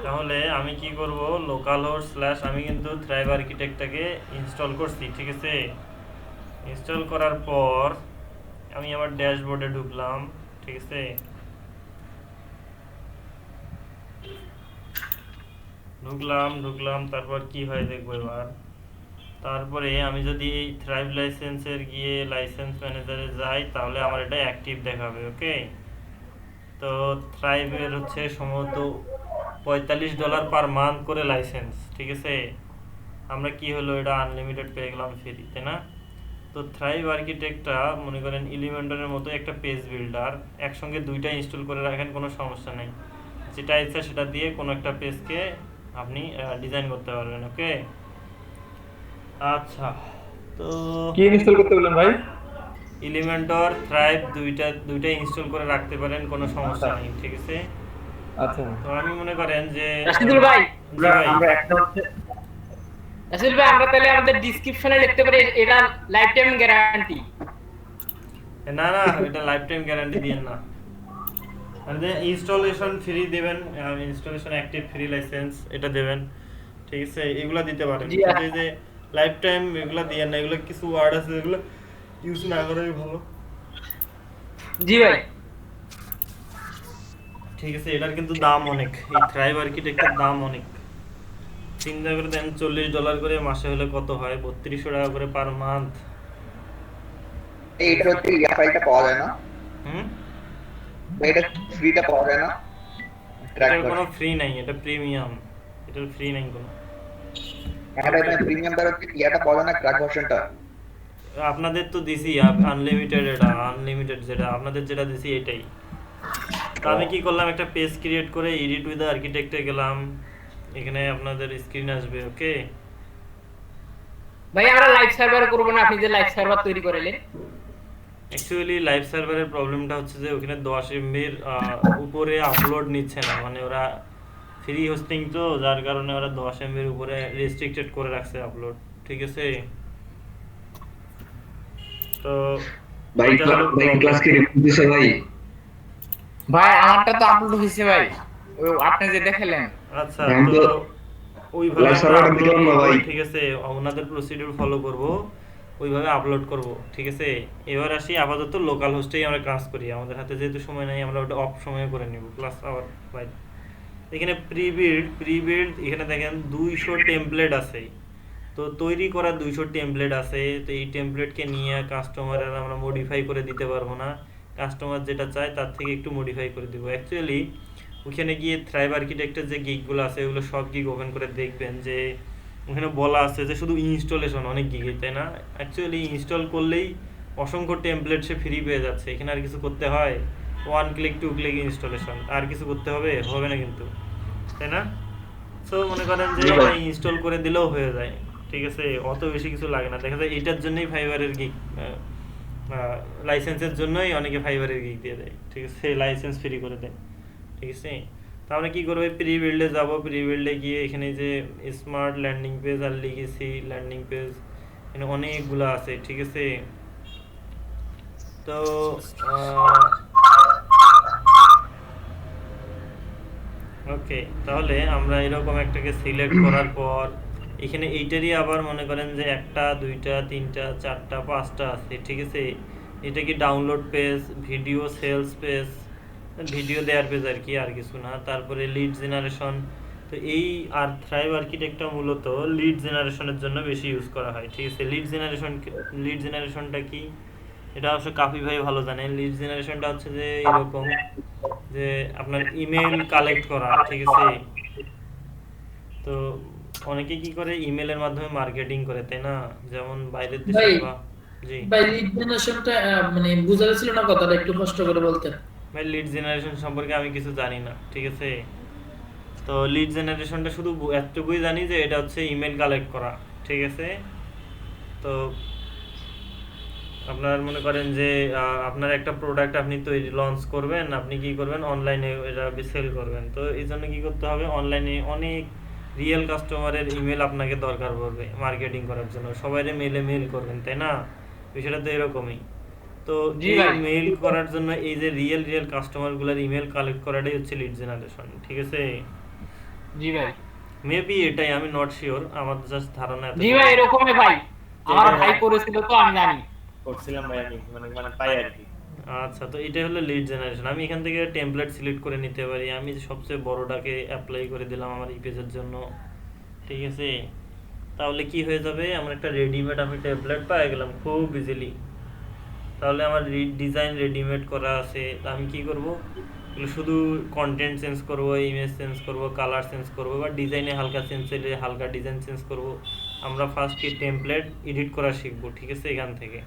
তাহলে আমি কি করব, লোকাল হোস্ট স্ল্যাশ আমি কিন্তু থ্রাইভ আর্কিটেক্টটাকে ইনস্টল করছি, ঠিক আছে। ইনস্টল করার পর আমি আমার ড্যাশবোর্ডে ঢুকলাম, ঠিক আছে। ঢুকলাম তারপর কি হয় দেখবো এবার। তারপরে আমি যদি এই থ্রাইভ লাইসেন্সের গিয়ে লাইসেন্স ম্যানেজারে যাই তাহলে আমার এটা অ্যাক্টিভ দেখাবে, ওকে। তো থ্রাইভের হচ্ছে সম্ভবত $45 পার মান্থ করে লাইসেন্স, ঠিক আছে। আমরা কি হলো, এটা আনলিমিটেড পেয়ে গেলাম ফ্রি, তাই না। তো থ্রাইভ আর্কিটেক্টটা মনে করেন এলিমেন্টরের মতো একটা পেজ বিল্ডার, একসঙ্গে দুইটা ইনস্টল করে রাখেন, কোনো সমস্যা নেই। যেটা ইচ্ছা সেটা দিয়ে কোনো একটা পেজকে আপনি ডিজাইন করতে পারবেন, ওকে। আচ্ছা, তো কি ইনস্টল করতে বললেন ভাই? এলিমেন্টর থ্রাইভ দুইটা দুইটা ইনস্টল করে রাখতে পারেন, কোনো আচ্ছা সমস্যা নেই, ঠিক আছে। আচ্ছা। তো আমি মনে করেন যে রাশিদুল ভাই, জি আমরা ভাই। আমরা একটা হচ্ছে রাশিদুল ভাই, আমরা তাহলে আমাদের ডিসক্রিপশনে লিখতে পারি এটা লাইফ টাইম গ্যারান্টি। না না, এটা লাইফ টাইম গ্যারান্টি দিয়েন না। মানে ইনস্টলেশন ফ্রি দেবেন, ইনস্টলেশন অ্যাক্টিভ ফ্রি লাইসেন্স এটা দেবেন, ঠিক আছে। এগুলা দিতে পারেন, জি কিন্তু এই যে লাইফ টাইম এগুলা দিয়েন না। এগুলো কিছু ওয়ার্ড আছে যেগুলো ইউজ না করাই ভালো, জি ভাই। ঠিক আছে। এটার কিন্তু দাম অনেক, এই থ্রাইভ আর্কিটেক্টের দাম অনেক। চিন্তা করে দেন, $40 করে মাসে হলে কত হয়, $3200 করে পার মান্থ। এইটার হচ্ছে ইয়া ফাইলটা পাওয়া যায় না, হুম। বা এটা ফ্রিটা পাওয়া যায় না, ট্র্যাক এটার কোনো ভার্সন। ফ্রি নাই, এটা প্রিমিয়াম। এটার ফ্রি নাই কোনো। এটা প্রিমিয়াম দ্বারা হচ্ছে ইয়াটা পাওয়া যায় না, ট্র্যাক ভার্সনটা। আপনাদের তো দিছি আনলিমিটেড, এটা আনলিমিটেড যেটা আপনাদের যেটা দিছি এটাই। তো আমি কি করলাম, একটা পেজ ক্রিয়েট করে এডিট উইথ আর্কিটেক্টে গেলাম। এখানে আপনাদের স্ক্রিন আসবে, ওকে। ভাই আমরা লাইভ সার্ভার করব না, আপনি যে লাইভ সার্ভার তৈরি করেলেন। অ্যাকচুয়ালি লাইভ সার্ভারের প্রবলেমটা হচ্ছে যে ওখানে 10 MB উপরে আপলোড নিচ্ছে না, মানে ওরা ফ্রি হোস্টিং তো, যার কারণে ওরা 10 MB উপরে রেস্ট্রিক্টেড করে রাখছে আপলোড, ঠিক আছে। তো ভাই এটা হলো ভাই ক্লাস প্রবলেম। কি রেকর্ড দিছে ভাই? ভাই আমারটা তো আপলোড হয়েছে ভাই, আপনি যে দেখালেন। আচ্ছা, আমি তো তো ওইভাবে লাইভ আমরা সার্ভারটা আপলোড দেখলাম না করব, ভাই। ঠিক আছে। ওনাদের প্রসিডিউর ফলো করব, ওইভাবে আপলোড করব, ঠিক আছে। এবার আসি, আপাতত লোকাল হোস্টেই আমরা কাজ করি, আমাদের হাতে যেহেতু সময় নাই আমরা ওটা অফ সময়ে করে নিব, প্লাস আওয়ার ভাই। এখানে প্রি বিল্ড এখানে দেখেন 200 টেমপ্লেট আছে। তো তৈরি করা 200 টেমপ্লেট আছে, তো এই টেমপ্লেটকে নিয়ে কাস্টমারের আমরা মডিফাই করে দিতে পারবো না। কাস্টমার যেটা চায় তার থেকে একটু মডিফাই করে দিব। অ্যাকচুয়ালি ওখানে গিয়ে থ্রাইভ আর্কিটেক্টের যে গিগগুলো আছে ওগুলো সব গিগ ওপেন করে দেখবেন যে ওখানে বলা আছে যে শুধু ইনস্টলেশন অনেক গিগে, তাই না। অ্যাকচুয়ালি ইনস্টল করলেই অসংখ্য টেমপ্লেট সে ফ্রি পেয়ে যাচ্ছে, এখানে আর কিছু করতে হয়, 1 ক্লিক 2 ক্লিক ইনস্টলেশন, আর কিছু করতে হবে হবে না কিন্তু, তাই না। সো মনে করেন যে জি এটা ভাই। ইনস্টল করে দিলেও হয়ে যায়, ঠিক আছে। অত বেশি কিছু লাগে না, দেখা যায় এটার জন্যই ফাইবারের গিগ, লাইসেন্সের জন্যই অনেকে ফাইবারের গিগ দিয়ে দেয়, ঠিক আছে, লাইসেন্স ফ্রি করে দেয়, ঠিক আছে। তো আমরা কী করবো, প্রি বিল্ডে যাবো, প্রি বিল্ডে গিয়ে এখানে যে স্মার্ট ল্যান্ডিং পেজ আর লিগেসি ল্যান্ডিং পেজ, এখানে অনেকগুলো আছে, ঠিক আছে। তো ওকে, তাহলে আমরা এরকম একটাকে সিলেক্ট করার পর এখানে এইটারই আবার মনে করেন যে একটা দুইটা তিনটা চারটা পাঁচটা আছে, ঠিক আছে। এটা কি download page, video sales page, video দেওয়ার পেজ আর কি, আর কিছু না। তারপরে লিড জেনারেশন। তো এই আর থ্রাইভ আর্কিটেক্টটা মূলত লিড জেনারেশনের জন্য বেশি ইউজ করা হয়, ঠিক আছে। লিড জেনারেশনটা কি, এটা অবশ্য কাফি ভাই ভালো জানেন। লিড জেনারেশনটা হচ্ছে যে এরকম যে আপনার ইমেল কালেক্ট করা, ঠিক আছে। তো অনেকে কি করে, ইমেলের মাধ্যমে মার্কেটিং করে, তাই না, যেমন বাইরের দেশে ভাই বা জি। ভাই লিড জেনারেশনটা মানে বোঝা যাচ্ছিল না, কথাটা একটু কষ্ট করে বলতেন। ভাই লিড জেনারেশন সম্পর্কে আমি কিছু জানি না, ঠিক আছে। তো লিড জেনারেশনটা শুধু এতটুকুই জানি যে এটা হচ্ছে ইমেল কালেক্ট করা, ঠিক আছে। তো আপনার মনে করেন যে আপনার একটা প্রোডাক্ট আপনি তৈরি লঞ্চ করবেন, আপনি কি করবেন, অনলাইনে এটা সেল করবেন। তো এই জন্য কী করতে হবে, অনলাইনে অনেক রিয়েল কাস্টমারের ইমেল আপনাকে দরকার পড়বে মার্কেটিং করার জন্য, সবাইরে মেলে মেল করবেন, তাই না। বিষয়টা তো এরকমই। তো জি এই ভাই। মেইল করার জন্য এই যে রিয়েল রিয়েল কাস্টমারগুলোর ইমেল কালেক্ট করাটাই হচ্ছে লিড জেনারেশন, ঠিক আছে। জি ভাই। মেবি এটাই, আমি নট শিওর, আমার জাস্ট ধারণা এত। জি ভাই এরকমই ভাই, আমার ভাই করেছিল তো আমি জানি। করছিলাম ভাই আমি, মানে পাই আর কি। আচ্ছা, তো এটা হলো লিড জেনারেশন। আমি এখান থেকে টেমপ্লেট সিলেক্ট করে নিতে পারি। আমি সবচেয়ে বড়টাকে অ্যাপ্লাই করে দিলাম আমার ই পেজের জন্য, ঠিক আছে। তাহলে কি হয়ে যাবে, আমার একটা রেডিমেড আমি টেমপ্লেট পেয়ে গেলাম খুব ইজিলি। তাহলে আমার ডিজাইন রেডিমেড করা আছে। তা আমি কি করব, শুধু কন্টেন্ট চেঞ্জ করব, ইমেজ চেঞ্জ করব, কালার চেঞ্জ করব, বা ডিজাইনে হালকা চেঞ্জ হলে হালকা ডিজাইন চেঞ্জ করব। আমরা ফার্স্ট কি টেমপ্লেট এডিট করা শিখবো, ঠিক আছে, এখান থেকে।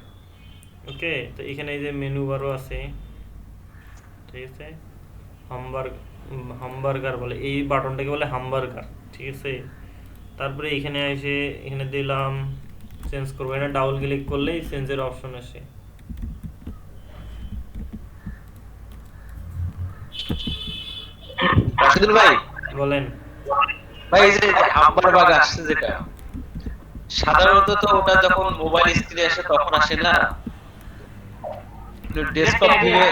ওকে, তো এখানে এই যে মেনু বারও আছে, ঠিক আছে। হামবার্গার বলে, এই বাটনটাকে বলে হামবার্গার, ঠিক আছে। তারপরে এখানে এসে এখানে দিলাম চেঞ্জ করবো, এটা ডাবল ক্লিক করলেই চেঞ্জের অপশন আসে। রাশিদুল ভাই, বলেন। ভাই এই যে হামবার্গার আসছে যেটা, সাধারণত তো ওটা যখন মোবাইল স্ক্রিনে আসে তখন আসে না, ডেস্কটপ থেকে।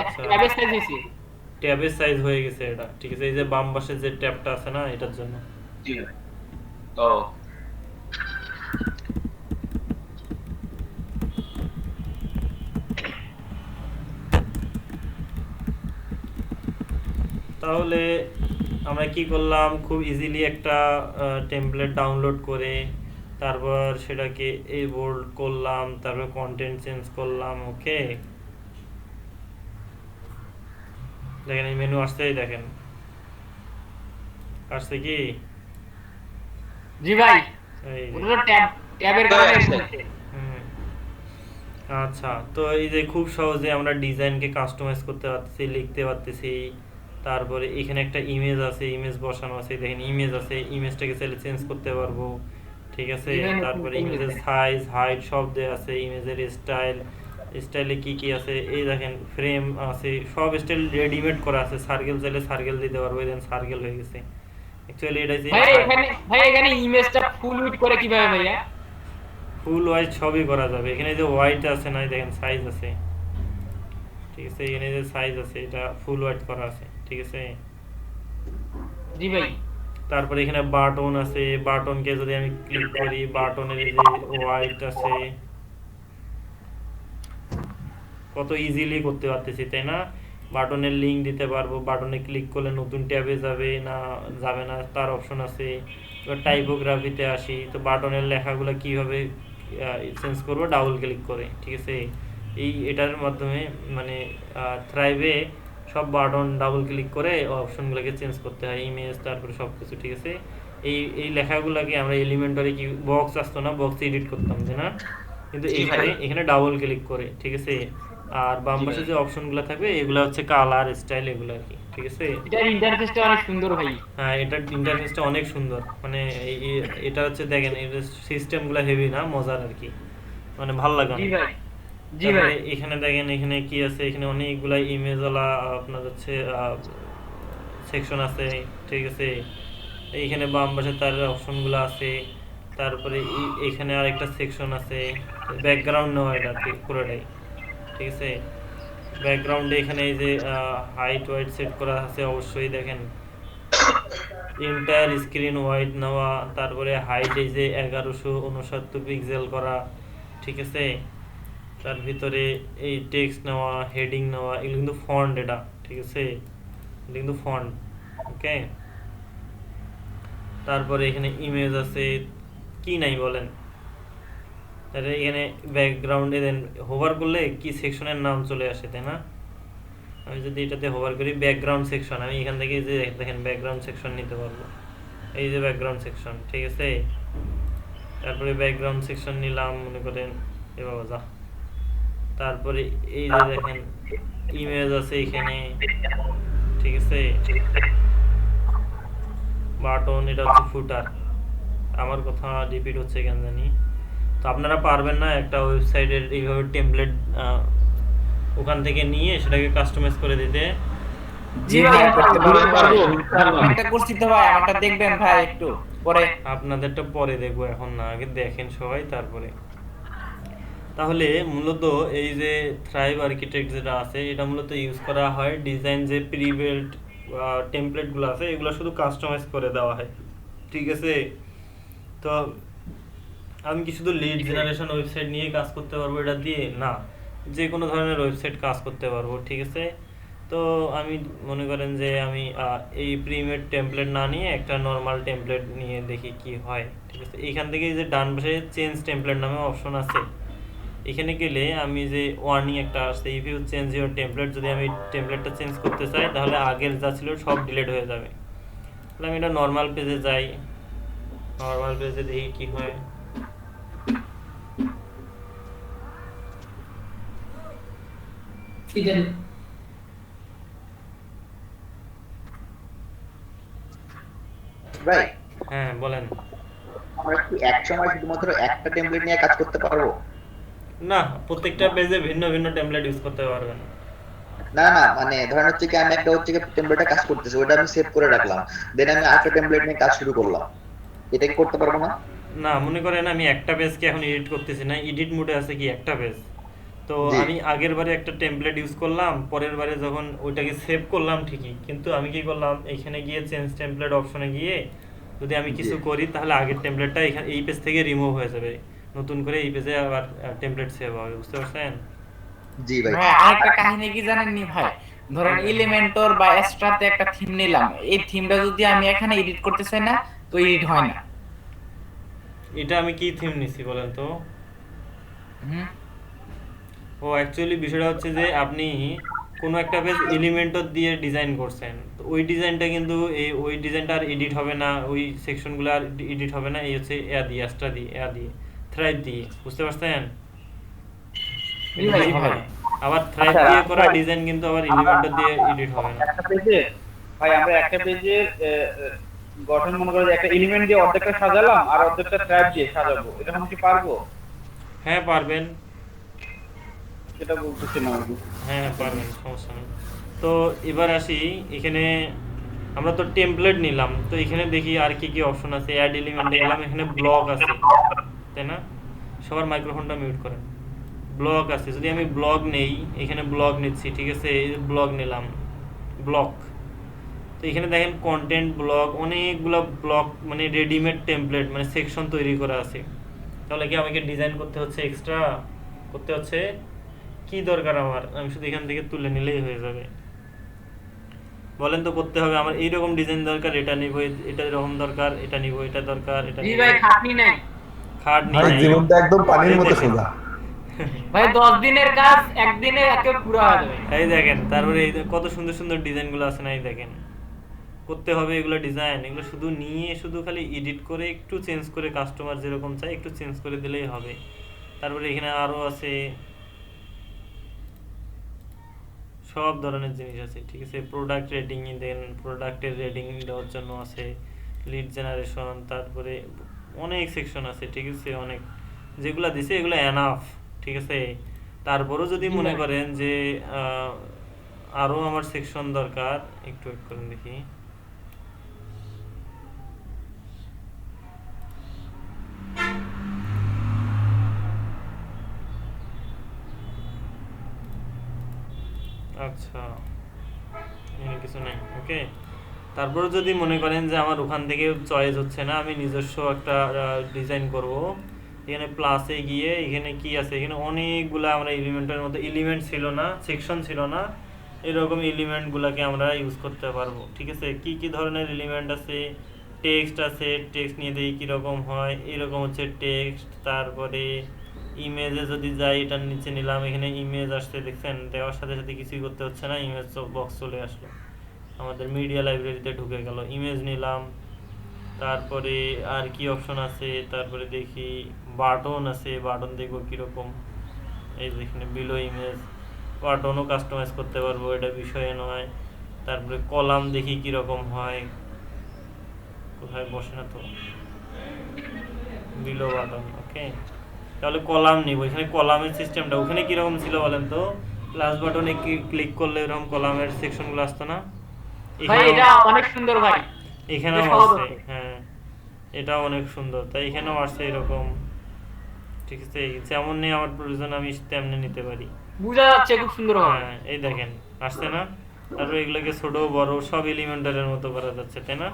আচ্ছা, ট্যাবের সাইজ হয়েছে। ট্যাবের সাইজ হয়ে গেছে এটা, ঠিক আছে। এই যে বাম পাশে যে ট্যাবটা আছে না, এটার জন্য। জি। ও তাহলে আমরা কি করলাম, খুব ইজিলি একটা টেমপ্লেট ডাউনলোড করে তারপর সেটাকে এই বোল্ড করলাম, তারপর কন্টেন্ট চেঞ্জ করলাম। ওকে, দেখেন এই মেনু আসছে, দেখেন আসছে কি। জি ভাই, এই যে। ওটা তো ট্যাবের কারণে এসেছে। হুম। আচ্ছা, তো এই যে খুব সহজে আমরা ডিজাইনকে কাস্টমাইজ করতে পারতেছি, লিখতে পারতেছি। তারপরে এখানে একটা ইমেজ আছে, ইমেজ বসানো আছে, দেখেন ইমেজ আছে, ইমেজটাকে চাইলে চেঞ্জ করতে পারবো, ঠিক আছে। Design তারপরে করতে ইমেজের পারবে। সাইজ, হাইট সব দেওয়া আছে, ইমেজের স্টাইলে কি কি আছে, এই দেখেন ফ্রেম আছে, সব স্টাইল রেডিমেড করা আছে। সার্কেল চাইলে সার্কেল দিতে পারবো, দেন সার্কেল হয়ে গেছে। অ্যাকচুয়ালি এটা যে ভাই এখানে ইমেজটা ফুল উইড করে কিভাবে ভাইয়া? ফুল হোয়াইট সবই করা যাবে। এখানে যে হোয়াইট আছে না, দেখেন সাইজ আছে, ঠিক আছে। এখানে যে সাইজ আছে এটা ফুল হোয়াইট করা আছে, ঠিক আছে। জি ভাই। তারপরে এখানে বাটন আছে, বাটনকে যদি আমি ক্লিক করি, বাটনের এই যে হোয়াইট আছে, কত ইজিলি করতে পারতেছি, তাই না। বাটনের লিংক দিতে পারবো, বাটনে ক্লিক করলে নতুন ট্যাবে যাবে না যাবে না তার অপশন আছে। এবার টাইপোগ্রাফিতে আসি, তো বাটনের লেখাগুলো কিভাবে চেঞ্জ করবো, ডাবল ক্লিক করে, ঠিক আছে। এটার মাধ্যমে মানে থ্রাইভে সব বাটন ডাবল ক্লিক করে অপশনগুলোকে চেঞ্জ করতে হয়, ইমেজ তারপরে সব কিছু, ঠিক আছে। এই লেখাগুলোকে আমরা এলিমেন্টারি কি বক্স আসতো না, বক্স এডিট করতাম, তাই না। কিন্তু জি ভাই। এখানে ডাবল ক্লিক করে, ঠিক আছে। আর বাম পাশে যে অপশনগুলো থাকবে এগুলো হচ্ছে কালার, স্টাইল, এগুলো আর কি, ঠিক আছে। এটার ইন্টারফেসটা অনেক সুন্দর ভাই। হ্যাঁ, এটার ইন্টারফেসটা অনেক সুন্দর, মানে এটা হচ্ছে দেখেন এর সিস্টেমগুলো হেভি না, মজার আর কি, মানে ভালো লাগে জি অনেক। ভাই। জি তারপরে ভাই। এখানে দেখেন এখানে কি আছে, এখানে অনেকগুলা ইমেজওয়ালা আপনার হচ্ছে সেকশন আছে, ঠিক আছে। এইখানে বাম পাশে তার অপশনগুলো আছে। তারপরে এখানে আরেকটা সেকশন আছে, ব্যাকগ্রাউন্ড নেওয়া, এটা পুরোটাই, ঠিক আছে। ব্যাকগ্রাউন্ডে এখানে এই যে হাইট ওয়াইট সেট করা আছে, অবশ্যই দেখেন এন্টায়ার স্ক্রিন হোয়াইট নেওয়া, তারপরে হাইট এই যে 1169 পিক্সেল করা, ঠিক আছে। তার ভিতরে এই টেক্সট নেওয়া, হেডিং নেওয়া, এগুলো কিন্তু ফন্ট, এটা ঠিক আছে, এটা কিন্তু ফন্ট, ওকে। তারপরে এখানে ইমেজ আছে, কি নাই বলেন। তাহলে এখানে ব্যাকগ্রাউন্ডে দেন হোভার করলে কি সেকশনের নাম চলে আসে, তাই না। আমি যদি এটাতে হোভার করি ব্যাকগ্রাউন্ড সেকশন, আমি এখান থেকে যে দেখেন ব্যাকগ্রাউন্ড সেকশন নিতে পারবো, এই যে ব্যাকগ্রাউন্ড সেকশন, ঠিক আছে। তারপরে ব্যাকগ্রাউন্ড সেকশন নিলাম, মনে করেন এ বাবা যা। তারপরে এই যে দেখেন ইমেজ আছে এখানে, ঠিক আছে। বাটন, এটা হচ্ছে ফুটার। আমার কথা রিপিট হচ্ছে কেন জানি। তো আপনারা পারবেন না একটা ওয়েবসাইটের এইভাবে টেমপ্লেট ওখান থেকে নিয়ে সেটাকে কাস্টমাইজ করে দিতে। জি ভাই করতে পারবো। একটা করছি তো ভাই, আমারটা দেখবেন ভাই একটু পরে। আপনাদেরটা পরে দেখবো, এখন না, আগে দেখেন সবাই তারপরে। তাহলে মূলত এই যে থ্রাইভ আর্কিটেক্ট যেটা আছে, এটা মূলত ইউজ করা হয় ডিজাইন যে প্রি বিল্ট টেমপ্লেটগুলো আছে এগুলো শুধু কাস্টমাইজ করে দেওয়া হয়, ঠিক আছে? তো আমি কি শুধু লিড জেনারেশন ওয়েবসাইট নিয়ে কাজ করতে পারবো এটা দিয়ে? না, যে কোনো ধরনের ওয়েবসাইট কাজ করতে পারবো, ঠিক আছে? তো আমি মনে করেন যে আমি এই প্রিমেড টেমপ্লেট না নিয়ে একটা নর্মাল টেমপ্লেট নিয়ে দেখি কি হয়, ঠিক আছে? এইখান থেকে যে ডান পাশে চেঞ্জ টেমপ্লেট নামে অপশন আছে, এখানে গেলে আমি যে ওয়ার্নিং একটা আসছে if you change your template, যদি আমি টেমপ্লেটটা চেঞ্জ করতে চাই তাহলে আগের যা ছিল সব ডিলিট হয়ে যাবে। তাহলে আমি এটা নর্মাল পেজে যাই, নর্মাল পেজে দেখি কি হয়। কি জানি ভাই হ্যাঁ বলেন। আমরা কি এক সময় শুধুমাত্র একটা টেমপ্লেট নিয়ে কাজ করতে পারবো? না, প্রত্যেকটা পেজে ভিন্ন ভিন্ন টেমপ্লেট ইউজ করতে পারবেন। না না, মানে ধরেন হচ্ছে কি আমি একটা হচ্ছে কি টেমপ্লেটে কাজ করতেছি, ওটা আমি সেভ করে রাখলাম, দেন আমি আরেকটা টেমপ্লেট নিয়ে কাজ শুরু করলাম, এটা কি করতে পারবো না? না, মনে করেন আমি একটা পেজকে এখন এডিট করতেছি না, এডিট মোডে আছে কি একটা পেজ, তো জি। আমি আগের বারে একটা টেমপ্লেট ইউজ করলাম, পরের বারে যখন ওইটাকে সেভ করলাম ঠিকই, কিন্তু আমি কি করলাম এখানে গিয়ে চেঞ্জ টেমপ্লেট অপশনে গিয়ে যদি আমি কিছু জি। করি তাহলে আগের টেমপ্লেটটা এখানে এই পেজ থেকে রিমুভ হয়ে যাবে, নতুন করে এই পেজে আবার টেমপ্লেট সেভ হবে, বুঝতে পারছেন? জি ভাই। ভাই আরেকটা কাহিনী কি জানেন নি ভাই, ধরেন এলিমেন্টর বা এক্সট্রাতে একটা থিম নিলাম, এই থিমটা যদি আমি এখানে এডিট করতে চাই না তো এডিট হয় না। এটা আমি কি থিম নিছি বলেন তো? হুম। ও অ্যাকচুয়ালি বিষয়টা হচ্ছে যে আপনি কোনো একটা পেজ এলিমেন্টর দিয়ে ডিজাইন করছেন, তো ওই ডিজাইনটা কিন্তু ওই ডিজাইনটা আর এডিট হবে না, ওই সেকশনগুলো আর এডিট হবে না, এই হচ্ছে এক্সট্রা দিয়ে থ্রাইভ দিয়ে, বুঝতে পারছেন? জি ভাই, জি ভাই। আবার থ্রাইভ আচ্ছা, দিয়ে করা ভাই, ডিজাইন কিন্তু আবার এলিমেন্টর দিয়ে এডিট হবে না। একটা পেজে ভাই আমরা একটা পেজের গঠন মনে করে যে একটা এলিমেন্ট দিয়ে অর্ধেকটা সাজালাম আর অর্ধেকটা ট্র্যাপ দিয়ে সাজাবো, এরকম কি পারবো? হ্যাঁ পারবেন, সেটা বলতেছি না আমি। হ্যাঁ পারবেন, সমস্যা নেই। তো এবার আসি এখানে, আমরা তো টেমপ্লেট নিলাম, তো এখানে দেখি আর কি কি অপশন আছে। অ্যাড এলিমেন্টে গেলাম, এখানে ব্লক আছে, তাই না? সবার মাইক্রোফোনটা মিউট করেন। ব্লক আছে, যদি আমি ব্লক নেই, এখানে ব্লক নিচ্ছি, ঠিক আছে? এই যে ব্লক নিলাম, ব্লক, তো এখানে দেখেন কন্টেন্ট ব্লক, অনেকগুলো ব্লক, মানে রেডিমেড টেমপ্লেট, মানে সেকশন তৈরি করা আছে। তাহলে কি আমাকে ডিজাইন করতে হচ্ছে, এক্সট্রা করতে হচ্ছে? কি দরকার আমার, আমি শুধু এখান থেকে তুলে নিলেই হয়ে যাবে। বলেন তো করতে হবে আমার এইরকম ডিজাইন দরকার, এটা নিব, এটা এরকম দরকার, এটা নিব, এটা দরকার, এটা জি নিব। ভাই, খাটনি নাই খাট ভাই নেই, জীবনটা একদম পানির মতো সোজা। ভাই, 10 দিনের কাজ একদিনে একেবারে পুরো হয়ে যাবে। এই দেখেন, তারপরে এই কত সুন্দর সুন্দর ডিজাইনগুলো আছে না, এই দেখেন। করতে হবে এগুলো ডিজাইন, এগুলো শুধু নিয়ে শুধু খালি এডিট করে একটু চেঞ্জ করে কাস্টমার যেরকম চাই একটু চেঞ্জ করে দিলেই হবে। তারপরে এখানে আরো আছে সব ধরনের জিনিস আছে, ঠিক আছে? প্রোডাক্ট রেটিং দেন, প্রোডাক্টের রেটিং দেওয়ার জন্য আছে, লিড জেনারেশন, তারপরে অনেক সেকশন আছে, ঠিক আছে? অনেক, যেগুলা দিছে এগুলো এনাফ, ঠিক আছে? তারপরেও যদি মনে করেন যে আরো আমার সেকশন দরকার, একটু ওয়েট করেন দেখি। আচ্ছা, এখানে কিছু নেই, ওকে। তারপর যদি মনে করেন যে আমার ওখান থেকে চয়েস হচ্ছে না, আমি নিজস্ব একটা ডিজাইন করব, এখানে প্লাসে গিয়ে এখানে কি আছে, এখানে অনেকগুলা আমরা এলিমেন্টের মধ্যে এলিমেন্ট ছিল না, সেকশন ছিল না, এরকম এলিমেন্টগুলোকে আমরা ইউজ করতে পারবো, ঠিক আছে? কি কি ধরনের এলিমেন্ট আছে? টেক্সট আছে, টেক্সট নিয়ে দেখি কীরকম হয়, এরকম হচ্ছে টেক্সট। তারপরে ইমেজে যদি যাই, এটার নিচে নিলাম, এখানে ইমেজ আসছে, দেখছেন? দেওয়ার সাথে সাথে কিছুই করতে হচ্ছে না, ইমেজ বক্স চলে আসলো, আমাদের মিডিয়া লাইব্রেরিতে ঢুকে গেল। ইমেজ নিলাম, তারপরে আর কি অপশন আছে, তারপরে দেখি বাটন আছে, বাটন দেখবো কীরকম, এই যেখানে বিলো ইমেজ, বাটনও কাস্টমাইজ করতে পারবো, এটা বিষয়ে নয়। তারপরে কলাম দেখি কীরকম হয়, কোথায় বসে না তো, বিলো বাটন, ওকে। তাহলে কলাম নিব, এখানে কলামের সিস্টেমটা ওখানে কীরকম ছিল বলেন তো? প্লাস বাটনে ক্লিক করলে এরকম কলামের সেকশনগুলো আসতো না? ভাই এটা অনেক সুন্দর ভাই, এখানেও এটা সহজ আসছে, হতো। হ্যাঁ এটাও অনেক সুন্দর, তাই এখানেও আসছে এরকম, ঠিক আছে? যেমন নেই আমার প্রয়োজন আমি তেমনি নিতে পারি। বুঝা যাচ্ছে খুব সুন্দর হবে। হ্যাঁ এই দেখেন আসছে না? তারপরে এগুলোকে ছোট বড় সব এলিমেন্টারের মতো করা যাচ্ছে, তাই না?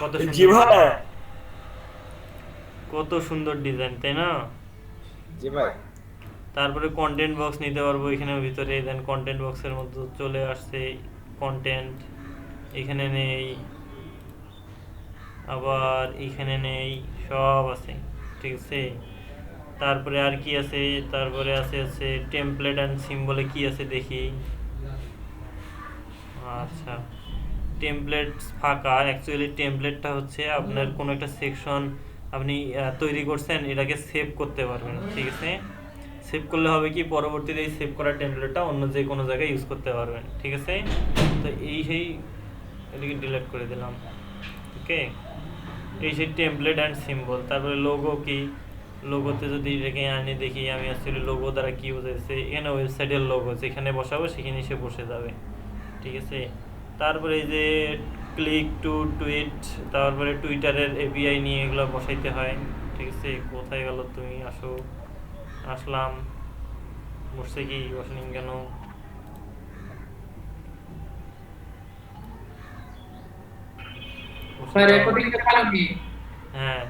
কত জি সুন্দর, ভাই। কত সুন্দর ডিজাইন, তাই না? জি ভাই। তারপরে কন্টেন্ট বক্স নিতে পারবো এখানের ভিতরে, দেন কন্টেন্ট বক্সের মধ্যে চলে আসছে কন্টেন্ট, এখানে নেই, আবার এখানে নেই, সব আছে, ঠিক আছে। তারপরে আর কি আছে, তারপরে আছে টেমপ্লেট অ্যান্ড সিম্বলে কি আছে দেখি। আচ্ছা, টেমপ্লেট ফাঁকা। অ্যাকচুয়ালি টেমপ্লেটটা হচ্ছে আপনার কোনো একটা সেকশন আপনি তৈরি করছেন, এটাকে সেভ করতে পারবেন, ঠিক আছে। সেভ করলে হবে কি, পরবর্তীতে এই সেভ করা টেমপ্লেটটা অন্য যে কোনো জায়গায় ইউজ করতে পারবেন, ঠিক আছে। তো সেই এটাকে ডিলিট করে দিলাম, ওকে। এই সেই টেমপ্লেট অ্যান্ড সিম্বল। তারপরে লোগো কি, লোগোতে যদি এটাকে আনি দেখি আমি অ্যাকচুয়ালি লোগো দ্বারা কি বোঝাচ্ছে, এখানে ওয়েবসাইটের লোগো যেখানে বসাবো সেখানে সে বসে যাবে, ঠিক আছে। তারপরে এই যে ক্লিক টু টুইট, তারপরে টুইটারের এপিআই নিয়ে এগুলো বসাইতে হয়, ঠিক আছে। কোথায় গেল তুমি, আসো। আসলাম, বসছে কি, বসেনি কেন? ভাই রেকর্ডিংটা চালু কি? হ্যাঁ,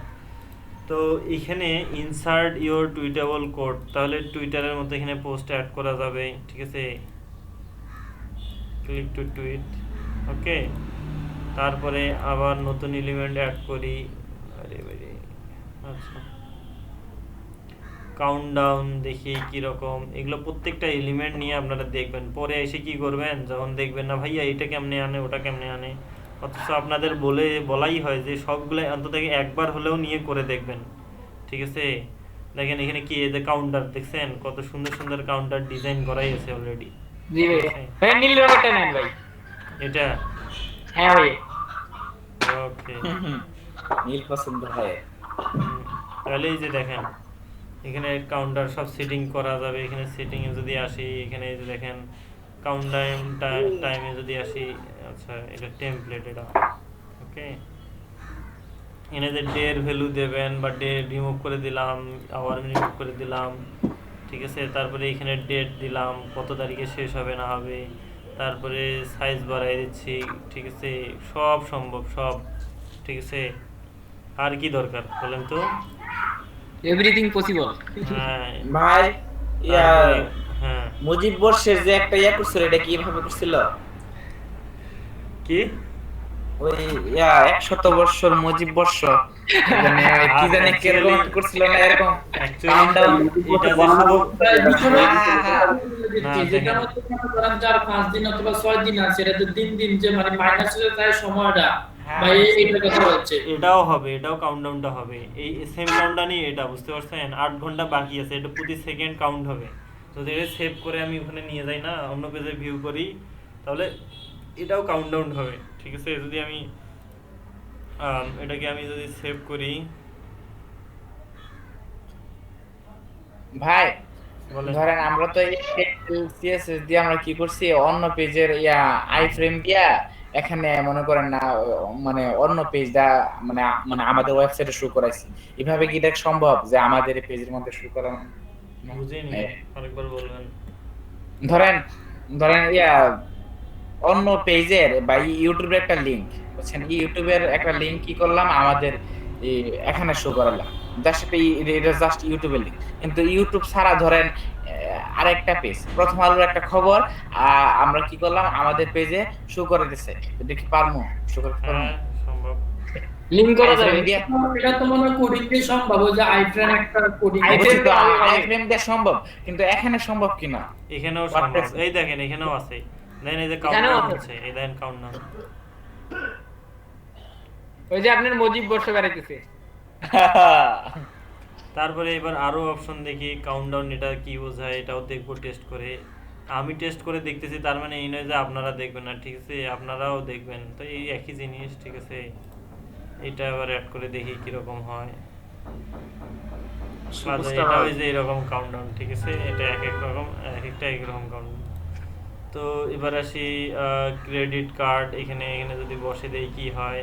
তো এখানে ইনসার্ট ইওর টুইটেবল কোড, তাহলে টুইটারের মধ্যে এখানে পোস্ট অ্যাড করা যাবে, ঠিক আছে। ক্লিক টু টুইট, ওকে। তারপরে আবার নতুন এলিমেন্ট অ্যাড করি, আরে বারে, আচ্ছা, কাউন্টডাউন দেখি কিরকম। এগুলো প্রত্যেকটা এলিমেন্ট নিয়ে আপনারা দেখবেন, পরে এসে কি করবেন, যখন দেখবেন না ভাইয়া এটা কেমনে আনে ওটা কেমনে আনে, অথচ আপনাদের বলাই হয় যে সবগুলো অন্তত একবার হলেও নিয়ে করে দেখবেন, ঠিক আছে। দেখেন এখানে কি, এই যে কাউন্টার দেখছেন, কত সুন্দর সুন্দর কাউন্টার ডিজাইন করাই আছে অলরেডি। জি ভাই। ভাই নীল রঙেরটা নেন ভাই। এটা হ্যাঁ ভাই। ওকে, নীল পছন্দ হয়। তাহলে এই যে দেখেন এখানে কাউন্টার সব সেটিং করা যাবে। এখানে সেটিং এ যদি আসি, এখানে এই যে দেখেন কাউন্টডাউন টাইমে যদি আসি, আচ্ছা এটা টেমপ্লেট, এটা ওকে। এখানে যে ডে এর ভ্যালু দেবেন, বা ডে রিমুভ করে দিলাম, আওয়ার রিমুভ করে দিলাম, ঠিক আছে। তারপরে এখানে ডেট দিলাম, কত তারিখে শেষ হবে না হবে, তারপরে সাইজ বাড়াই দিচ্ছি, ঠিক আছে। সব সম্ভব, সব ঠিক আছে। আর কি দরকার বলেন তো? Everything possible. হ্যাঁ ভাই ইয়া তারপরে, হ্যাঁ মুজিব বর্ষের যে একটা করছিল, এটা কিভাবে করছিল? কি ওই 100 বছর মুজিব বর্ষ, মানে কি জানি কিরকম একটা করছিল না এরকম কাউন্টডাউন। এটা যে শুধু যেটা মধ্যে মনে করেন 4-5 দিন অথবা 6 দিন আছে, এটা তো দিন দিন যে মানে মাইনাস হয়ে যায় সময়টা, ভাই এইটার কথা হচ্ছে। এটাও হবে, এটাও কাউন্টডাউনটা হবে, এই সেম কাউন্টডাউনই এটা, বুঝতে পারছেন? 8 ঘন্টা বাকি আছে, এটা প্রতি সেকেন্ড কাউন্ট হবে। যদি এটা সেভ করে আমি ওখানে নিয়ে যাই না, অন্য পেজে ভিউ করি, তাহলে এটাও কাউন্টডাউন হবে, ঠিক আছে। যদি আমি এটাকে আমি যদি সেভ করি, ভাই বলেন। ধরেন আমরা তো সিএসএস দিয়ে আমরা কি করছি, অন্য পেজের আই ফ্রেম দিয়া এখানে মনে করেন না, মানে অন্য পেজটা মানে মানে আমাদের ওয়েবসাইটে শুরু করাইছি। এভাবে কি এটা সম্ভব যে আমাদের এই পেজের মধ্যে শুরু করা? বুঝিনি, আরেকবার বলবেন। ধরেন ধরেন অন্য পেজের বা ইউটিউবের একটা লিংক, বুঝছেন, ইউটিউবের একটা লিংক কি করলাম আমাদের এখানে শো করালাম, জাস্ট এটা জাস্ট ইউটিউবের লিংক। কিন্তু ইউটিউব ছাড়া ধরেন আরেকটা পেজ, প্রথম আলোর একটা খবর আমরা কি করলাম আমাদের পেজে শো করে দিছে, দেখি পারমু শো করতে পারমু? হ্যাঁ সম্ভব। লিংক করা যাবে। এটা তো মনে হয় কোডিং দিয়ে সম্ভব, ওই যে আইফ্রেম একটা কোডিং আইফ্রেম দিয়ে সম্ভব, কিন্তু এখানে সম্ভব কিনা? এখানেও সম্ভব, এই দেখেন এখানেও আছে, দেখেন এই যে কাউন্টডাউন হচ্ছে, এই দেখেন কাউন্টডাউন। ওই যে আপনার মুজিব বর্ষ বেড়াইতেছে। তারপরে এবার আরো অপশন দেখি, কাউন্টডাউন এটা কি বোঝায়, এটাও দেখবো টেস্ট করে। আমি টেস্ট করে দেখতেছি, তার মানে এই নয় যে আপনারা দেখবেন না, ঠিক আছে, আপনারাও দেখবেন, তো এই একই জিনিস, ঠিক আছে। এটা আবার অ্যাড করে দেখি কিরকম হয়। এটা ওই যে এরকম কাউন্টডাউন, ঠিক আছে, এটা এক এক রকম, এক একটা এক রকম কাউন্টডাউন। তো এবার আসি ক্রেডিট কার্ড, এখানে যদি বসে দেই কি হয়,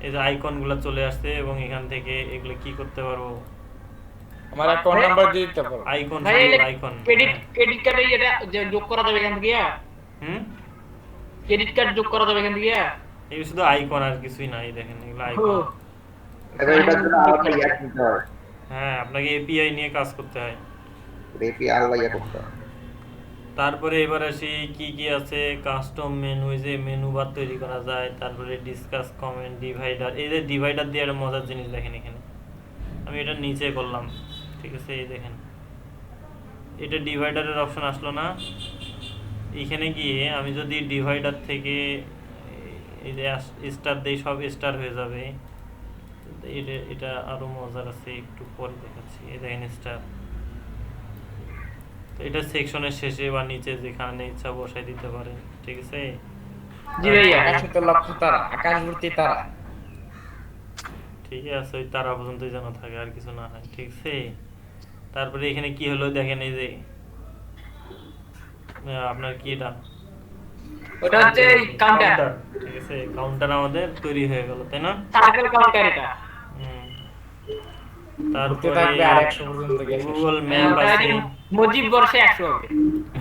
এই যে আইকনগুলো চলে আসছে, এবং এখান থেকে এগুলো কি করতে পারবো, আমার অ্যাকাউন্ট নাম্বার দিয়ে দিতে পারো। আইকন, ভাই আইকন, ক্রেডিট কার্ডে এটা যে যোগ করা যাবে এখান থেকে। ক্রেডিট কার্ড যোগ করা যাবে এখান থেকে। এই শুধু আইকন আর কিছুই নাই, দেখেন এগুলো ও, আইকন। এবার এটার জন্য আলাদা ইয়া কিনতে হয়, হ্যাঁ, আপনাকে এপিআই নিয়ে কাজ করতে হয়। রেপি আলাদা ইয়া করতে হয়। তারপরে এবার আসি কি কি আছে, কাস্টম মেনু, এই যে মেনু বার তৈরি করা যায়, তারপরে ডিসকাস, কমেন্ট, ডিভাইডার। এই যে ডিভাইডার দিয়ে একটা মজার জিনিস দেখেন এখানে, আমি এটা নিচে করলাম, ঠিক আছে, এই দেখেন এটা ডিভাইডারের অপশন আসলো না। এখানে গিয়ে আমি যদি ডিভাইডার থেকে এই যে স্টার দেই, সব স্টার হয়ে যাবে। এটা এটা আরো মজার আছে, একটু পরে দেখাচ্ছি। এই দেখেন স্টার, তো এটা সেকশনের শেষে বা নিচে যেখানে ইচ্ছা বসাই দিতে পারেন, ঠিক আছে। জি ভাইয়া। আকাশে তো লক্ষ তারা, আকাশ ভর্তি তারা। ঠিক আছে, ওই তারা পর্যন্তই যেন থাকে, আর কিছু না হয়, ঠিক আছে। তারপরে এখানে কি হলো দেখেন, এই যে আপনার কি এটা ওটা হচ্ছে কাউন্টার, ঠিক আছে, কাউন্টার আমাদের তৈরি হয়ে গেল, তাই না? সার্কেল কাউন্টার এটা। হুম। ঘুরতে তারপরে থাকবে আর 100 পর্যন্ত গেছে। গুগল ম্যাপ আছে, মুজিব বর্ষে 100 হবে।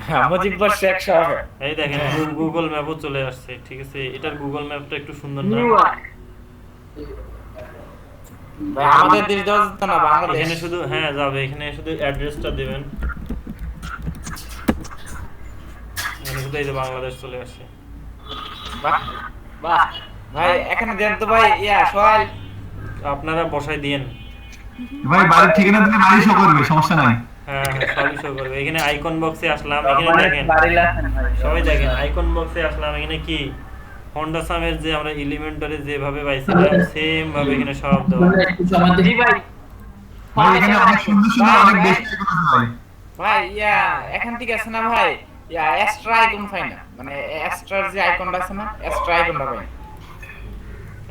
হ্যাঁ, মুজিব বর্ষে 100 হবে। এই দেখেন গুগল ম্যাপও চলে আসছে, ঠিক আছে। এটার গুগল ম্যাপটা একটু সুন্দর না? New York. ভাই আমাদের দেশ দেওয়া যেত না, বাংলাদেশ। এখানে শুধু, হ্যাঁ যাবে, এখানে শুধু অ্যাড্রেসটা দিবেন, এখানে শুধু এই যে বাংলাদেশ চলে আসছে। বাহ, বাহ, ভাই এখানে দেন তো ভাই, ইয়া সোহেল। আপনারা বসাই দিয়েন। ভাই বাড়ির ঠিকানা দিলে বাড়ি শো করবে, সমস্যা নাই। হ্যাঁ হ্যাঁ, সবই শো করবে। এখানে আইকন বক্সে আসলাম, এখানে মানে দেখেন বাড়ি আছেন ভাই, সবাই দেখেন আইকন বক্সে আসলাম, এখানে কি হন্ডা সামের যে আমরা এলিমেন্টরে যেভাবে পাইছিলাম সেম ভাবে এখানে সব দেওয়া। একটু আমাদের জি ভাই। ভাই এখানে অনেক সুন্দর সুন্দর অনেক বেশি ঠিকানা আছে ভাই। ভাই ইয়া এখান থেকে আছে না ভাই, ইয়া এক্সট্রা আইকন পাই না, মানে এক্সট্রার যে আইকনটা আছে না, এক্সট্রা আইকনটা পাই না।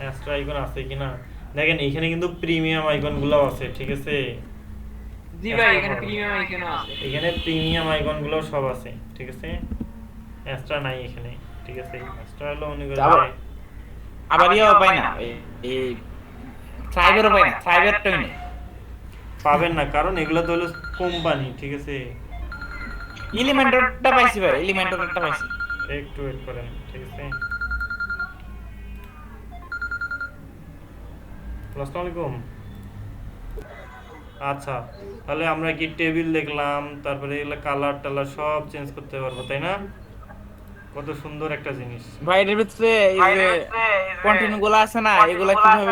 এক্সট্রা আইকন আছে কিনা দেখেন, এখানে কিন্তু প্রিমিয়াম আইকন গুলো আছে, ঠিক আছে। জি ভাই, এখানে প্রিমিয়াম আইকন আছে। এখানে প্রিমিয়াম আইকন গুলো সব আছে, ঠিক আছে। এক্সট্রা নাই এখানে, ঠিক আছে। এক্সট্রা হলো মনে করে আবার- আবার ইয়াও পাই না, এই ট্রাইবেরও পাই না, ট্রাইবেরটাই নেই। পাবেন না, কারণ এগুলো তো হলো কোম্পানি, ঠিক আছে। এলিমেন্টরটা পাইছি ভাই, এলিমেন্টরটা পাইছি। একটু ওয়েট করেন, ঠিক আছে। আসসালামু আলাইকুম। আচ্ছা, তাহলে আমরা কি টেবিল দেখলাম, তারপরে এগুলো কালার টালার সব চেঞ্জ করতে পারবো, তাই না? কত সুন্দর একটা জিনিস। ভাই এর ভিতরে এই যে কন্টেন্ট গুলো আছে না, এগুলা কিভাবে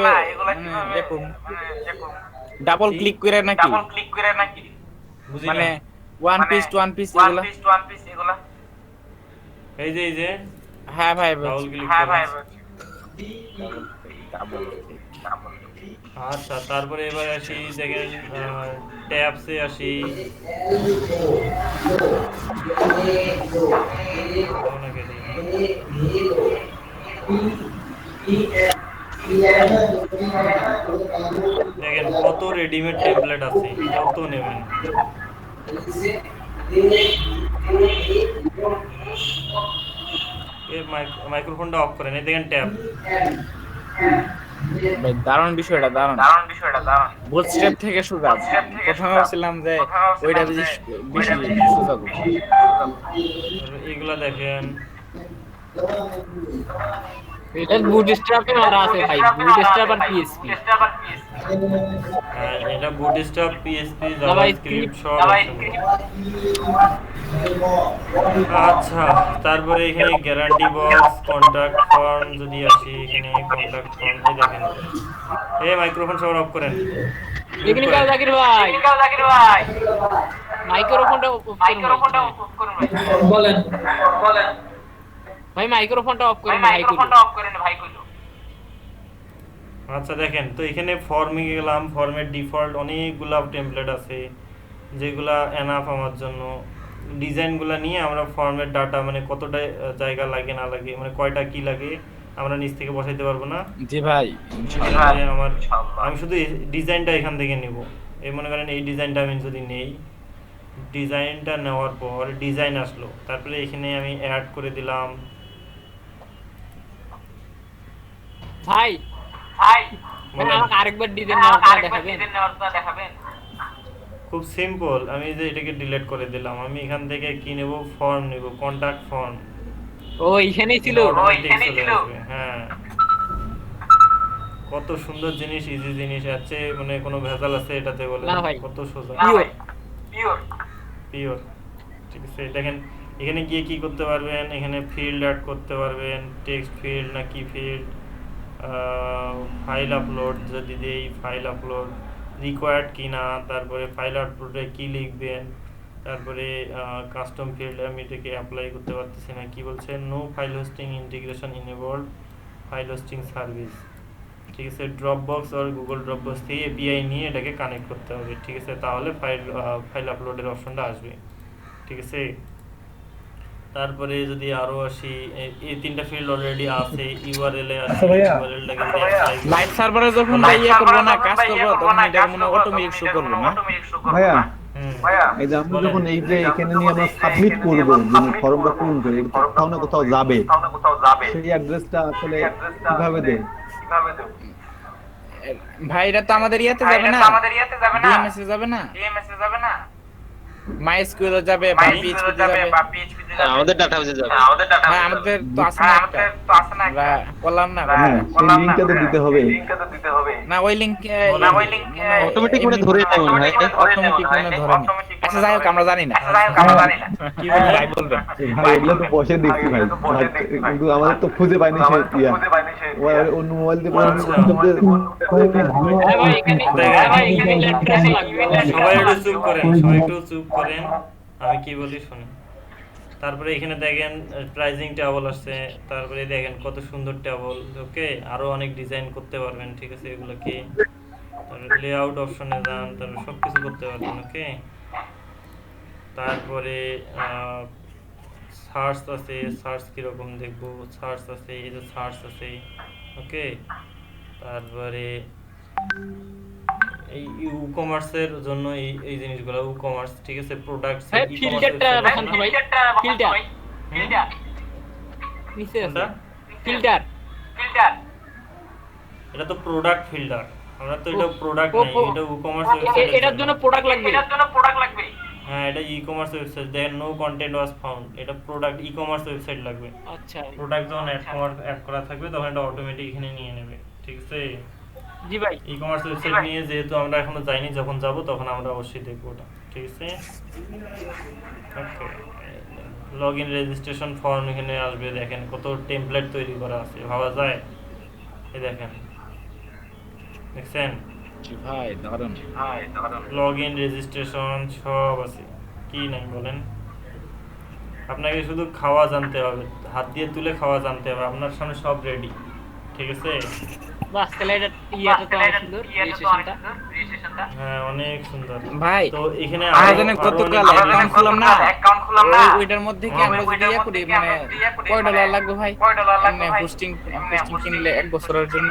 দেখুন, ডাবল ক্লিক করে নাকি, বুঝি মানে না। ওয়ান পিস এগুলা। এই যে হ্যাঁ ভাই, ডাবল ক্লিক আচ্ছা, তারপরে এবার আসি দেখেন ট্যাবসে আসি। আপনাকে দিই। দেখেন কত রেডিমেড টেমপ্লেট আছে, কত নেবেন। মাইক্রোফোনটা অফ করেন, এই দেখেন ট্যাব। ভাই দারুণ বিষয়টা, দারুণ। বুটস্ট্র্যাপ থেকে সোজা। প্রথমে ভাবছিলাম যে ওইটা বেশি সোজা করব। এগুলা দেখেন, এটা বুটস্ট্র্যাপে মারা আছে ভাই, বুটস্ট্র্যাপ আর পিএসপি। এটা বুটস্ট্র্যাপ, পিএসপি, জাভাস্ক্রিপ্ট, জাভাস্ক্রিপ্ট সব আছে। আচ্ছা, তারপরে এখানে গ্যারান্টি বক্স, কন্টাক্ট ফর্ম যদি আসি, এখানে কন্টাক্ট ফর্ম, এই দেখেন। এই মাইক্রোফোন সব অফ করেন। টেকনিক্যাল জাকির ভাই, মাইক্রোফোনটা অফ করুন ভাই। বলেন ভাই মাইক্রোফোনটা অফ করুন ভাই কইলো। আচ্ছা দেখেন, তো এখানে ফর্মে গেলাম, ফর্মের ডিফল্ট অনেকগুলা টেমপ্লেট আছে যেগুলা এনাফ আমার জন্য। ডিজাইনগুলো নিয়ে আমরা ফর্মের ডাটা, মানে কতটা জায়গা লাগে না লাগে, মানে কয়টা কি লাগে আমরা নিচ থেকে বসাইতে পারবো না। জি ভাই, আমি শুধু ডিজাইনটা এখান থেকে নিব। এই মনে করেন এই ডিজাইনটা আমি যদি নেই, ডিজাইনটা নেওয়ার পর ডিজাইন আসলো, তারপরে এখানে আমি অ্যাড করে দিলাম। ভাই বলেন। আমাকে আরেকবার ডিজাইন দেখাবেন। খুব সিম্পল, আমি যে এটাকে ডিলিট করে দিলাম। আমি এখান থেকে কি নেব, ফর্ম নেব, কন্টাক্ট ফর্ম। ও এখানেই ছিল automatic চলে আসবে। হ্যাঁ, কত সুন্দর জিনিস, ইজি জিনিস আছে, মানে কোনো ভেজাল আছে এটাতে বলে? না ভাই। কত সোজা, পিওর। ঠিক আছে, দেখেন এখানে গিয়ে কি করতে পারবেন, এখানে ফিল্ড অ্যাড করতে পারবেন, টেক্সট ফিল্ড না কি ফিল্ড, ফাইল আপলোড যদি দেই, ফাইল আপলোড রিকোয়ার্ড কিনা, তারপরে ফাইল আপলোডে কি লিখবেন, তারপরে কাস্টম ফিল্ড আমি এটাকে অ্যাপ্লাই করতে পারতেছি না, কি বলছে, no file hosting integration enabled file hosting service. ঠিক আছে, ড্রপবক্স আর গুগল ড্রপবক্স থেকে এপিআই নিয়ে এটাকে কানেক্ট করতে হবে। ঠিক আছে, তাহলে ফাইল আপলোডের অপশনটা আসবে। ঠিক আছে, তারপরে যদি আরো আসি, এই তিনটা ফিল্ড অলরেডি আছে, ইউআরএল এ আছে, ইউআরএলটাকে লাইভ সার্ভারে যখন ইয়ে করবো না, কাজ করবো, তখন এটা মনে অটোমেটিক শো করবে না? ভাইয়া এই যে আমরা যখন এই যে এখানে নিয়ে আমরা সাবমিট করবো, যে ফর্মটা পূরণ করে কোথাও না কোথাও যাবে, সেই অ্যাড্রেসটা আসলে কিভাবে দেয়? ভাই এটা তো আমাদের ইয়াতে যাবে না, ডিএমএস এ যাবে না, মাইএসকিউএল এ যাবে বা পিএইচপি তে যাবে, আমাদের ডাটাবেসে যাবে। হ্যাঁ আমাদের তো আছে না একটা, আমরা করলাম না, হ্যাঁ, সেই লিংকটা তো দিতে হবে। না ওই লিংক অটোমেটিক মনে ধরে নেয় মনে হয়। অটোমেটিক মনে ধরে নি। আচ্ছা যাই হোক, আমরা জানি না কি বলবো, ভাই বলবেন। ভাই এগুলো তো বসে দেখছি ভাই, কিন্তু আমাদের তো খুঁজে পাইনি সে ইয়া অন্য মোবাইল দিয়ে হ্যাঁ ভাই এখানে লিংকটা লাগবে। সবাই একটু চুপ করেন, সবাই একটু চুপ করেন, আমি কি বলি শুনুন। তারপরে এখানে দেখেন প্রাইজিং টেবল আছে, তারপরে দেখেন কত সুন্দর টেবল। ওকে, আরো অনেক ডিজাইন করতে পারবেন। ঠিক আছে, এগুলোকে তারপরে লেআউট অপশনে যান, তারপরে সবকিছু করতে পারবেন। ওকে, তারপরে সার্চ আছে, সার্চ কিরকম দেখবো, সার্চ আছে, এই যে সার্চ আছে। ওকে, তারপরে এই ই কমার্সের জন্য এই জিনিসগুলো, ই কমার্স। ঠিক আছে, প্রোডাক্টস, ভাই ফিল্টারটা রাখেন তো ভাই, ফিল্টার নিচে আছে ফিল্টার। এটা তো প্রোডাক্ট ফিল্টার, আমরা তো এটা প্রোডাক্ট নাই, এটা ই কমার্স ওয়েবসাইট। এটার জন্য প্রোডাক্ট লাগবে। হ্যাঁ, এটা e commerce website, then no content was found, এটা প্রোডাক্ট ই কমার্স ওয়েবসাইট লাগবে। আচ্ছা প্রোডাক্ট যখন অ্যাড করা থাকবে তখন এটা অটোমেটিক এখানে নিয়ে নেবে। ঠিক আছে, জি ভাই। ই কমার্স ওয়েবসাইট নিয়ে যেহেতু আমরা এখনো যাইনি, যখন যাব তখন আমরা অবশ্যই দেখব ওটা। ঠিক আছে, ওকে, লগইন রেজিস্ট্রেশন ফর্ম এখানে আসবে। দেখেন কত টেমপ্লেট তৈরি করা আছে, ভাবা যায়? এই দেখেন, দেখছেন ভাই দারুন, লগইন রেজিস্ট্রেশন সব আছে, কি নাই বলেন? আপনাকে শুধু খাওয়া জানতে হবে, হাত দিয়ে তুলে খাওয়া জানতে হবে, আপনার সামনে সব রেডি। ঠিক আছে, বাস তাহলে এটা ইয়াটা তো অনেক সুন্দর, রেজিস্ট্রেশনটা। হ্যাঁ অনেক সুন্দর ভাই তো এখানে আমাদের কতকাল অ্যাকাউন্ট খুললাম না, ওইটার মধ্যে কি আমরা যদি ইয়া করি, মানে কয় ডলার লাগবে ভাই মানে হোস্টিং কিনলে 1 বছরের জন্য?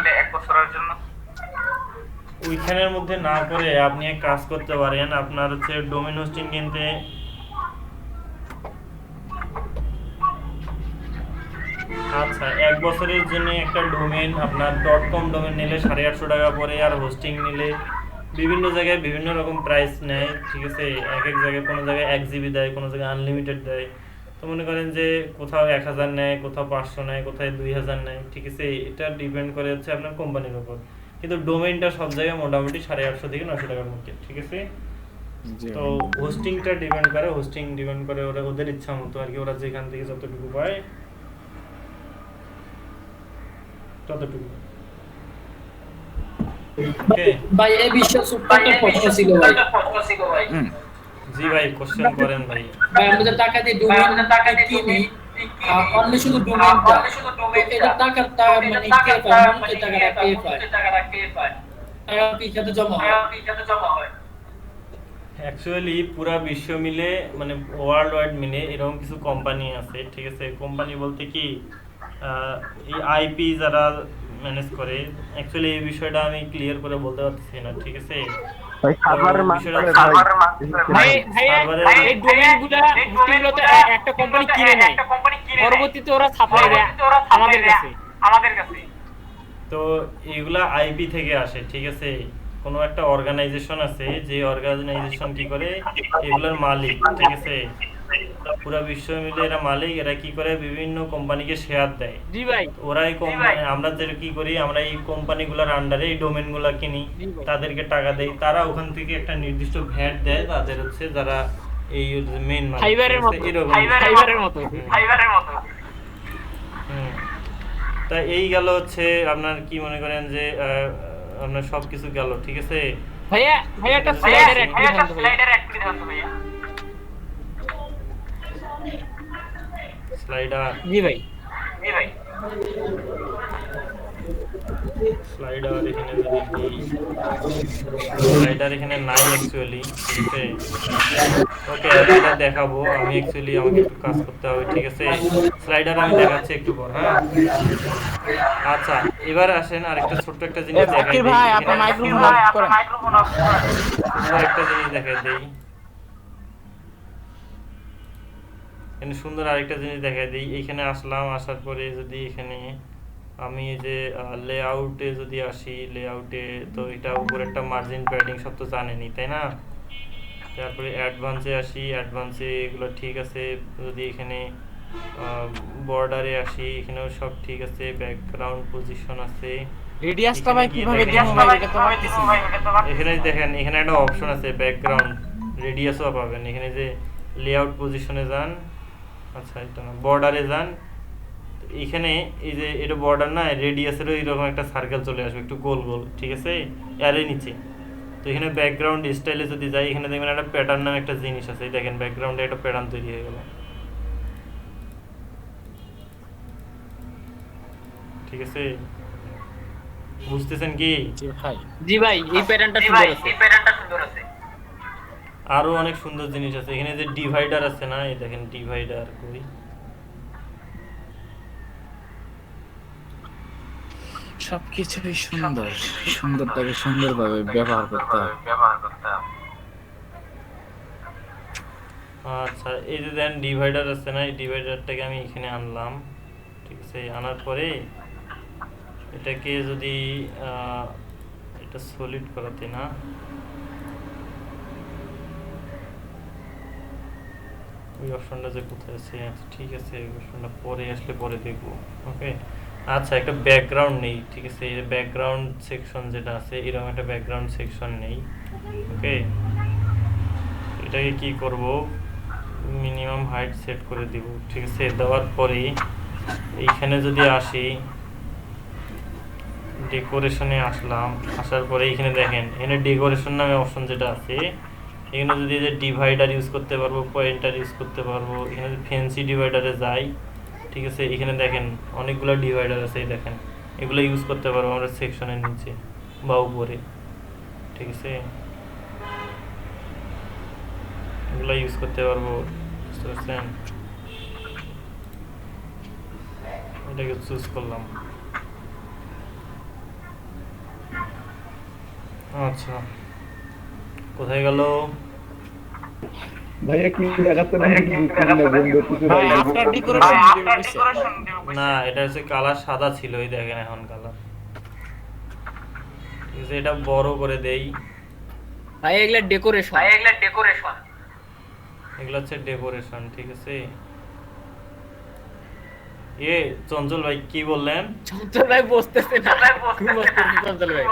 ওইখানের মধ্যে না করে আপনি এক কাজ করতে পারেন, আপনার হচ্ছে ডোমেন হোস্টিং কিনতে আচ্ছা 1 বছরের জন্য একটা ডোমেন আপনার .com ডোমেন নিলে 850 টাকা পড়ে, আর হোস্টিং নিলে বিভিন্ন জায়গায় বিভিন্ন রকম প্রাইস নেয়। ঠিক আছে, এক এক জায়গায় কোনো জায়গায় 1 জিবি দেয়, কোনো জায়গায় আনলিমিটেড দেয়। তো মনে করেন যে কোথাও 1000 নেয়, কোথাও 500 নেয়, কোথায় 2000 নেয়। ঠিক আছে, এটা ডিপেন্ড করে হচ্ছে আপনার কোম্পানির উপর, কিন্তু ডোমেইনটা সব জায়গায় মোটামুটি 850 থেকে 900 টাকার মধ্যে। ঠিক আছে, তো হোস্টিংটা ডিপেন্ড করে ওরা ওদের ইচ্ছা মতো আর কি, ওরা যেখান থেকে যতটুকু পায় ততটুকু। ওকে ভাই এই বিষয়ে সুপারটা প্রশ্ন ছিল ভাই। জি ভাই, কোশ্চেন করেন ভাই। ভাই আমরা যে টাকা দিয়ে ডোমেইন কিনি, অনলি শুধু ডোমেইনটা, এটা টাকাটা মানে কে পায়, এই টাকাটা কে পায়? টাকা কি খাতে জমা হয়? অ্যাকচুয়ালি পুরা বিশ্ব মিলে মানে ওয়ার্ল্ড ওয়াইড মিলে এরকম কিছু কোম্পানি আছে। ঠিক আছে, কোম্পানি বলতে কি এই আইপি যারা ম্যানেজ করে, অ্যাকচুয়ালি এই বিষয়টা আমি ক্লিয়ার করে বলতে পারতেছি না। ঠিক আছে, ভাই এই ডোমেইনগুলো হোস্টিংগুলো তো একটা কোম্পানি কিনে নেয়, পরবর্তীতে ওরা সাপ্লাই দেয় আমাদের কাছে। তো এগুলা আইপি থেকে আসে। ঠিক আছে, কোনো একটা অর্গানাইজেশন আছে, যে অর্গানাইজেশন কি করে এগুলোর মালিক। ঠিক আছে, পুরা বিশ্ব মিলে এরা মালিক, এরা কি করে বিভিন্ন কোম্পানিকে শেয়ার দেয়। জি ভাই, ওরা এই কোম্পানি, আমরা যে কি করি, আমরা এই কোম্পানিগুলোর আন্ডারে এই ডোমেনগুলো কিনি, তাদেরকে টাকা দেই, তারা ওখান থেকে একটা নির্দিষ্ট ভ্যাট দেয় তাদের হচ্ছে যারা এই মেইন মালিক, ফাইবারের মতো, এরকম ফাইবারের মতো। হুম। তা এই গেল হচ্ছে আপনার কি মনে করেন যে আপনার সবকিছু গেল, ঠিক আছে। ভাইয়া ভাইয়া একটা স্লাইডার অ্যাড করে দেন তো ভাইয়া। স্লাইডার, জি ভাই, স্লাইডার এখানে যদি দিই, স্লাইডার এখানে নাই অ্যাকচুয়ালি, ঠিক আছে। ওকে, এটা দেখাবো আমি, অ্যাকচুয়ালি আমাকে একটু কাজ করতে হবে, ঠিক আছে। স্লাইডার আমি দেখাচ্ছি একটু পর, হ্যাঁ। আচ্ছা, এবার আসেন আরেকটা ছোট্ট একটা জিনিস দেখাই জাকির দিই। ভাই আপনার মাইক্রোফোন অফ করেন। সুন্দর একটা জিনিস দেখাই দিই, এখানে সুন্দর আরেকটা জিনিস দেখাই দিই। এইখানে আসলাম, আসার পরে যদি এখানে আমি এই যে লেআউটে যদি আসি, লেআউটে তো এটা উপরে একটা মার্জিন প্যাডিং সব তো জানেনই, তাই না। তারপরে অ্যাডভান্সে আসি, অ্যাডভান্সে এগুলো ঠিক আছে। যদি এখানে বর্ডারে আসি, এখানেও সব ঠিক আছে, ব্যাকগ্রাউন্ড পজিশন আছে। রেডিয়াসটা ভাই কিভাবে দিবেন ভাই, এটা তো পারতেছি না। এখানে দেখেন, এখানে একটা অপশন আছে ব্যাকগ্রাউন্ড রেডিয়াসও পাবেন। এখানে যে লেআউট পজিশনে যান, আচ্ছা এটা না, বর্ডারে যান, এখানে এই যে এটা বর্ডার না, রেডিয়াসেরও এরকম একটা সার্কেল চলে আসবে একটু গোল গোল, ঠিক আছে, এর নিচে। তো এখানে ব্যাকগ্রাউন্ড স্টাইলে যদি যাই, এখানে দেখবেন একটা প্যাটার্ন নামে একটা জিনিস আছে, দেখেন ব্যাকগ্রাউন্ডে একটা প্যাটার্ন তৈরি হয়ে গেল, ঠিক আছে। বুঝতেছেন কি? জি ভাই, এই প্যাটার্নটা সুন্দর আছে। আরো অনেক সুন্দর জিনিস আছে এখানে, যে ডিভাইডার আছে না, এই দেখেন ডিভাইডার কই, সবকিছুই সুন্দর, সুন্দরটাকে সুন্দরভাবে ব্যবহার করতে হবে। আচ্ছা, এই যে দেন ডিভাইডার আছে না, এই ডিভাইডারটাকে আমি এখানে আনলাম, ঠিক আছে। আনার পরে এটাকে যদি এটা সলিড করাতে না, ওই অপশনটা যে কোথায় আছে, আচ্ছা ঠিক আছে, ওই অপশনটা পরে আসলে পরে দেখবো, ওকে। আচ্ছা, একটা ব্যাকগ্রাউন্ড নেই, ঠিক আছে, এই ব্যাকগ্রাউন্ড সেকশন যেটা আছে, এরকম একটা ব্যাকগ্রাউন্ড সেকশন নেই, ওকে। এটাকে কি করব, মিনিমাম হাইট সেট করে দিব, ঠিক আছে। দেওয়ার পরে এইখানে যদি আসি, ডেকোরেশনে আসলাম, আসার পরে এখানে দেখেন, এখানে ডেকোরেশন নামে অপশন যেটা আছে, এখানে যদি যে ডিভাইডার ইউজ করতে পারবো, পয়েন্টার ইউজ করতে পারবো। এখানে ফ্যান্সি ডিভাইডারে যাই, ঠিক আছে, এখানে দেখেন অনেকগুলো ডিভাইডার আছে, এই দেখেন এগুলো ইউজ করতে পারবো আমরা সেকশনের নিচে বা উপরে, ঠিক আছে, এগুলো ইউজ করতে পারবো, বুঝতে পারছেন। এটাকে চুজ করলাম, আচ্ছা কোথায় গেল ভাইয়া কি দেখাচ্ছেন, আমি কি বুঝছি না, বন্ধু কিছু ভাই নাই। আফটার ডেকোরেশন না, এটা হচ্ছে কালার সাদা ছিল, এই দেখেন এখন কালার, ঠিক আছে। এটা বড় করে দেই, ভাই এগুলা ডেকোরেশন, এগুলো হচ্ছে ডেকোরেশন, ঠিক আছে। এ চঞ্চল ভাই কি বললেন? চঞ্চল ভাই বসতেছে না, চঞ্চল ভাই